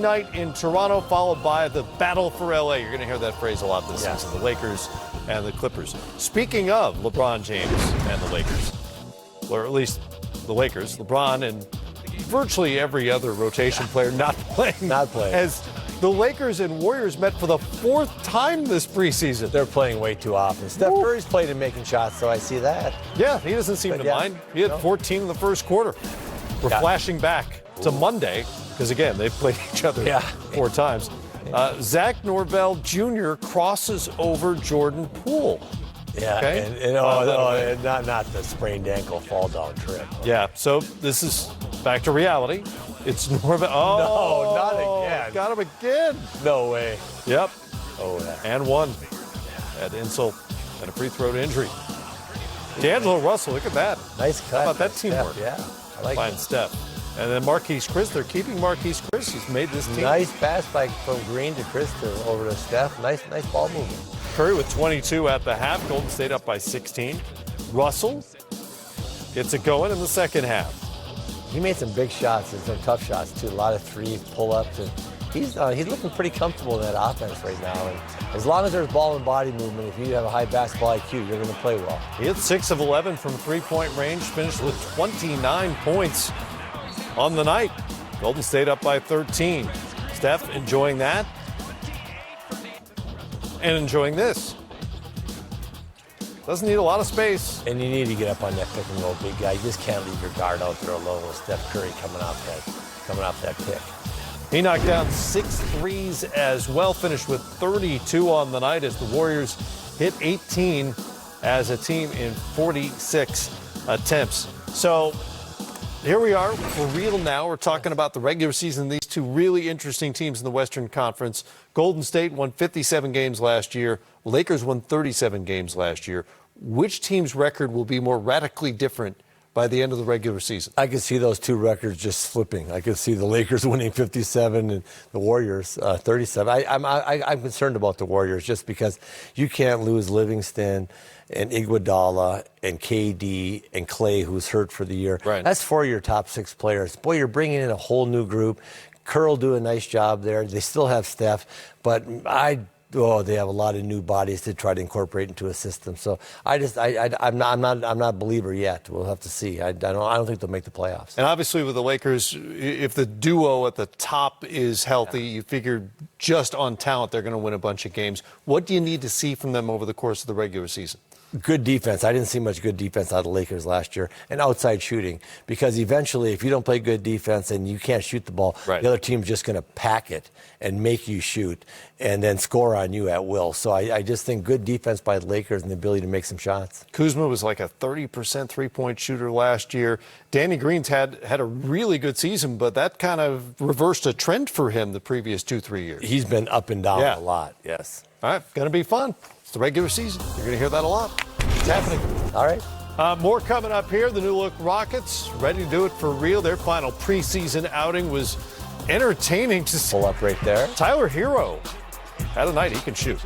night in Toronto, followed by the battle for LA. You're going to hear that phrase a lot this season, the Lakers and the Clippers. Speaking of LeBron James and the Lakers, or at least the Lakers, LeBron and virtually every other rotation player not playing. As the Lakers and Warriors met for the fourth time this preseason. They're playing way too often. Steph Curry's played and making shots, so I see that. Yeah, he doesn't seem to mind. He had 14 in the first quarter. We're flashing back to Monday, because again, they've played each other 4 times. Zach Norvell Jr. crosses over Jordan Poole. Yeah, okay? Not the sprained ankle fall down trip. Yeah, so this is back to reality. It's Norvell. Oh, no, not again. Got him again. No way. Yep. Oh, yeah. And one. Had insult and a free throat injury. D'Angelo Russell, look at that. Nice cut. How about that teamwork? Yeah, I like Fine Steph. And then Marquise Chris, they're keeping Marquise Chris. He's made this team. Nice pass from Green to Chris over to Steph. Nice ball movement. Curry with 22 at the half. Golden State up by 16. Russell gets it going in the second half. He made some big shots and some tough shots too. A lot of threes, pull-ups, and he's looking pretty comfortable in that offense right now. And as long as there's ball and body movement, if you have a high basketball IQ, you're going to play well. He hit 6 of 11 from three-point range, finished with 29 points on the night. Golden State up by 13. Steph enjoying that and enjoying this. Doesn't need a lot of space. And you need to get up on that pick and roll, big guy. You just can't leave your guard out there alone with Steph Curry coming off that pick. He knocked down 6 threes as well, finished with 32 on the night as the Warriors hit 18 as a team in 46 attempts. So here we are for real now. We're talking about the regular season. These two really interesting teams in the Western Conference. Golden State won 57 games last year. Lakers won 37 games last year. Which team's record will be more radically different by the end of the regular season? I could see those two records just flipping. I could see the Lakers winning 57 and the Warriors 37. I'm concerned about the Warriors just because you can't lose Livingston and Iguodala and KD and Clay, who's hurt for the year. Right. That's 4 of your top 6 players. Boy, you're bringing in a whole new group. Curl do a nice job there. They still have Steph, but they have a lot of new bodies to try to incorporate into a system. So I'm not a believer yet. We'll have to see. I don't think they'll make the playoffs. And obviously with the Lakers, if the duo at the top is healthy, you figure just on talent they're going to win a bunch of games. What do you need to see from them over the course of the regular season? Good defense. I didn't see much good defense out of the Lakers last year, and outside shooting. Because eventually, if you don't play good defense and you can't shoot the ball, the other team's just going to pack it and make you shoot and then score on you at will. So I just think good defense by the Lakers and the ability to make some shots. Kuzma was like a 30% three-point shooter last year. Danny Green's had a really good season, but that kind of reversed a trend for him the previous 2-3 years. He's been up and down a lot, yes. All right, going to be fun. It's the regular season. You're going to hear that a lot. It's happening. All right. More coming up here. The new look Rockets ready to do it for real. Their final preseason outing was entertaining to see. Pull up right there. Tyler Hero had a night. He can shoot.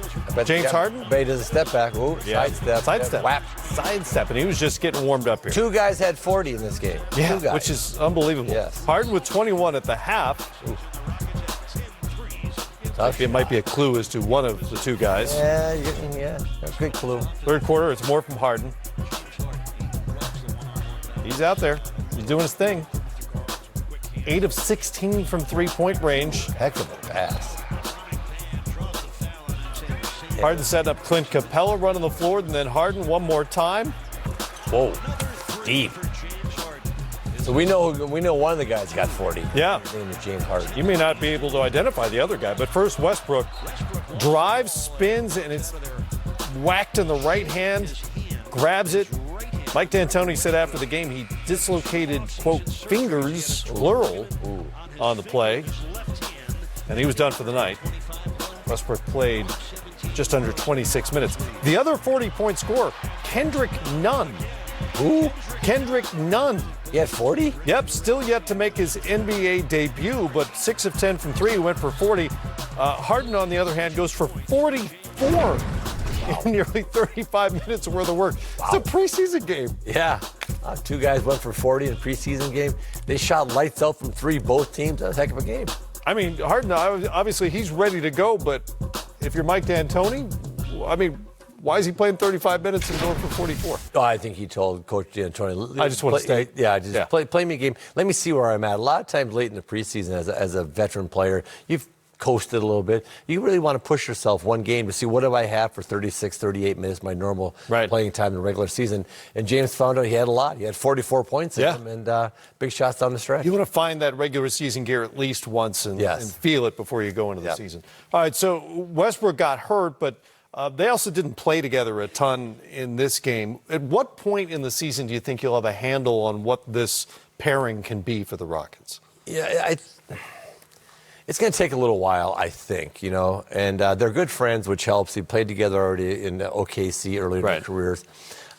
James Harden. But he does a step back. Ooh, sidestep. Sidestep. Whap. Sidestep. And he was just getting warmed up here. 2 guys had 40 in this game. Yeah, 2 guys. which is unbelievable. Yes. Harden with 21 at the half. It might be a clue as to one of the 2 guys. Yeah, good clue. Third quarter, it's more from Harden. He's out there. He's doing his thing. 8 of 16 from three-point range. Heck of a pass. Harden set up Clint Capella running the floor, and then Harden one more time. Whoa, deep. So we know one of the guys got 40. Yeah. His name is James Harden. You may not be able to identify the other guy, but first Westbrook drives, spins, and it's whacked in the right hand, grabs it. Mike D'Antoni said after the game he dislocated, quote, fingers, plural, on the play, and he was done for the night. Westbrook played just under 26 minutes. The other 40-point scorer, Kendrick Nunn. Who? Kendrick Nunn. He had 40? Yep, still yet to make his NBA debut, but 6 of 10 from 3, went for 40. Harden, on the other hand, goes for 44 in nearly 35 minutes worth of work. Wow. It's a preseason game. Yeah. 2 guys went for 40 in a preseason game. They shot lights out from 3, both teams. That was a heck of a game. I mean, Harden, obviously he's ready to go, but if you're Mike D'Antoni, I mean, why is he playing 35 minutes and going for 44? Oh, I think he told Coach D'Antoni, I just want to stay. Yeah, play me a game. Let me see where I'm at. A lot of times late in the preseason as a veteran player, you've coasted a little bit. You really want to push yourself one game to see what do I have for 36, 38 minutes, my normal playing time in the regular season. And James found out he had a lot. He had 44 points in him and big shots down the stretch. You want to find that regular season gear at least once and feel it before you go into the season. All right, so Westbrook got hurt, but they also didn't play together a ton in this game. At what point in the season do you think you'll have a handle on what this pairing can be for the Rockets? Yeah, it's going to take a little while, I think, and they're good friends, which helps. They played together already in OKC earlier in their careers.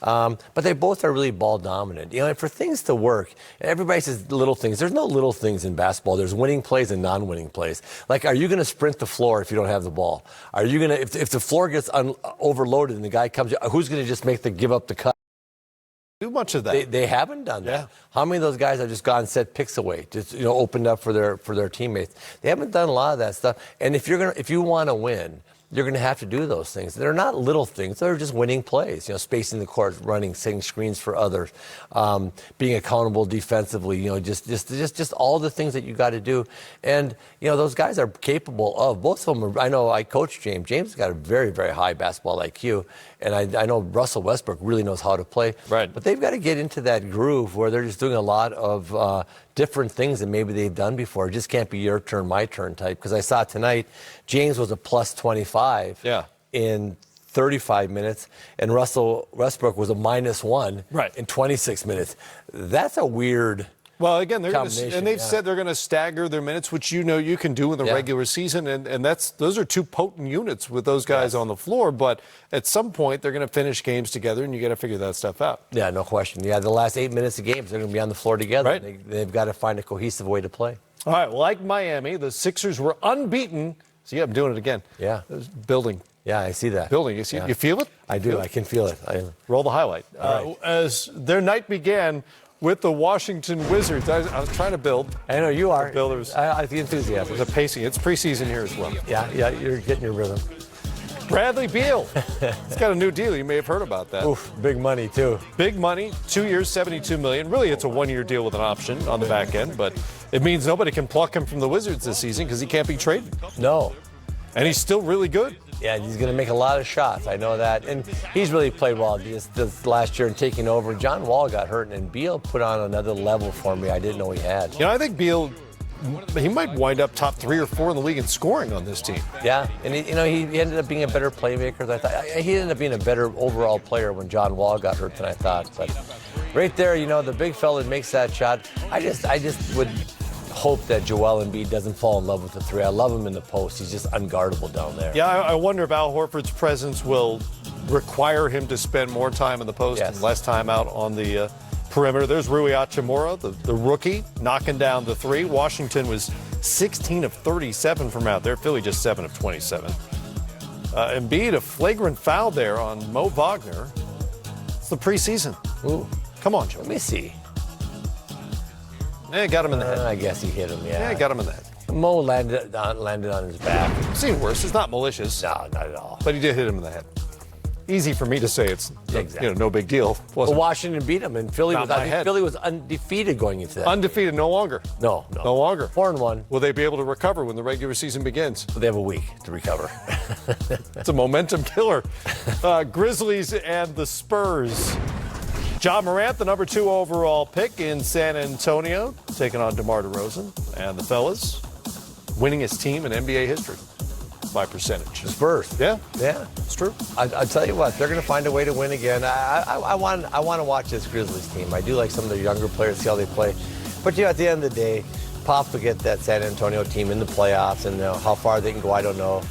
But they both are really ball dominant. And for things to work, everybody says little things. There's no little things in basketball. There's winning plays and non-winning plays. Like, are you going to sprint the floor if you don't have the ball? Are you going to, if the floor gets overloaded and the guy comes, who's going to just give up the cut? Do much of that. They haven't done that. How many of those guys have just gone and set picks away, just opened up for their teammates? They haven't done a lot of that stuff. And if you want to win, you're going to have to do those things. They're not little things. They're just winning plays. Spacing the court, running, setting screens for others, being accountable defensively. Just all the things that you got to do. And those guys are capable of. Both of them. I know I coach James. James has got a very, very high basketball IQ, and I know Russell Westbrook really knows how to play. Right. But they've got to get into that groove where they're just doing a lot of different things that maybe they've done before. It just can't be your turn, my turn type. Because I saw tonight, James was a plus 25 in 35 minutes, and Russell Westbrook was a minus 1 in 26 minutes. That's a weird Well, again, they've said they're going to stagger their minutes, which you can do in the regular season, and those are two potent units with those guys on the floor. But at some point, they're going to finish games together, and you got to figure that stuff out. Yeah, no question. Yeah, the last 8 minutes of games, they're going to be on the floor together. Right. They've got to find a cohesive way to play. All right, like Miami, the Sixers were unbeaten. See, I'm doing it again. Yeah, building. Yeah, I see that. Building. You see? You feel it? I do. I can feel it. Roll the highlight. As their night began with the Washington Wizards. I was trying to build. I know you are. Builders. I the enthusiasm. The pacing. It's preseason here as well. Yeah, you're getting your rhythm. Bradley Beal. He's got a new deal. You may have heard about that. Oof, big money, too. Big money. 2 years, $72 million. Really, it's a one-year deal with an option on the back end, but it means nobody can pluck him from the Wizards this season because he can't be traded. No. And he's still really good. Yeah, he's going to make a lot of shots. I know that. And he's really played well this last year and taking over. John Wall got hurt, and Beal put on another level for me I didn't know he had. I think Beal, he might wind up top 3 or 4 in the league in scoring on this team. Yeah, and he ended up being a better playmaker than I thought. He ended up being a better overall player when John Wall got hurt than I thought. But right there, the big fella that makes that shot, I just would hope that Joel Embiid doesn't fall in love with the 3. I love him in the post. He's just unguardable down there. Yeah, I wonder if Al Horford's presence will require him to spend more time in the post and less time out on the perimeter. There's Rui Hachimura, the rookie, knocking down the 3. Washington was 16 of 37 from out there. Philly just 7 of 27. Embiid, a flagrant foul there on Mo Wagner. It's the preseason. Ooh. Come on, Joe. Let me see. Yeah, got him in the head. I guess he hit him, yeah. Yeah, got him in the head. Mo landed on his back. I've seen worse. It's not malicious. No, not at all. But he did hit him in the head. Easy for me to say it's no big deal. Well, Washington beat him, and Philly was undefeated going into that. Undefeated, no longer. No longer. 4-1. Will they be able to recover when the regular season begins? Well, they have a week to recover. It's a momentum killer. Grizzlies and the Spurs. Ja Morant, the number 2 overall pick in San Antonio, taking on DeMar DeRozan. And the fellas winning his team in NBA history by percentage. The Spurs. Yeah, it's true. I'll tell you what, they're going to find a way to win again. I want to watch this Grizzlies team. I do like some of the younger players, see how they play. But, at the end of the day, Pop will get that San Antonio team in the playoffs, and how far they can go, I don't know.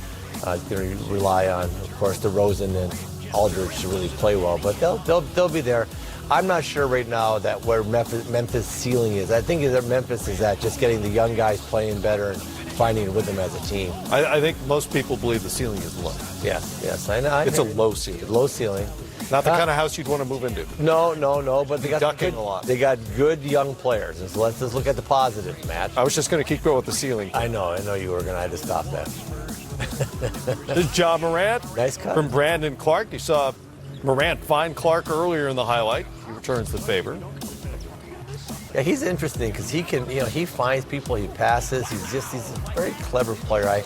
Going to rely on, of course, DeRozan and Aldridge to really play well. But they'll be there. I'm not sure right now that where Memphis' ceiling is. I think that Memphis is at just getting the young guys playing better and finding a rhythm as a team. I think most people believe the ceiling is low. Yes, I know. It's a low ceiling. Low ceiling. Not the kind of house you'd want to move into. No. But they got ducking a lot. They got good young players. And so let's just look at the positives, Matt. I was just going to keep going with the ceiling. I know you were going to have to stop that. There's Ja Morant. Nice cut. From Brandon Clark. You saw Morant find Clark earlier in the highlight. He returns the favor. Yeah, he's interesting because he can, he finds people, he passes. He's a very clever player. I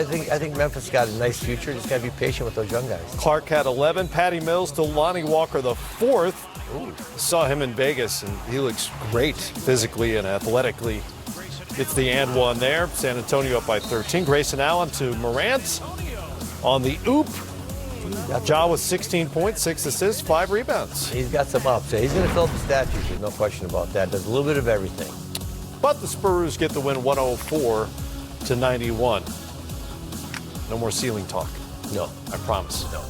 think Memphis got a nice future. Just got to be patient with those young guys. Clark had 11. Patty Mills to Lonnie Walker the fourth. Saw him in Vegas, and he looks great physically and athletically. It's the and one there. San Antonio up by 13. Grayson Allen to Morant on the oop. Ja with 16 points, 6 assists, 5 rebounds. He's got some ups. He's going to fill up the stat sheet. There's no question about that. Does a little bit of everything. But the Spurs get the win 104 to 91. No more ceiling talk. No. I promise. No.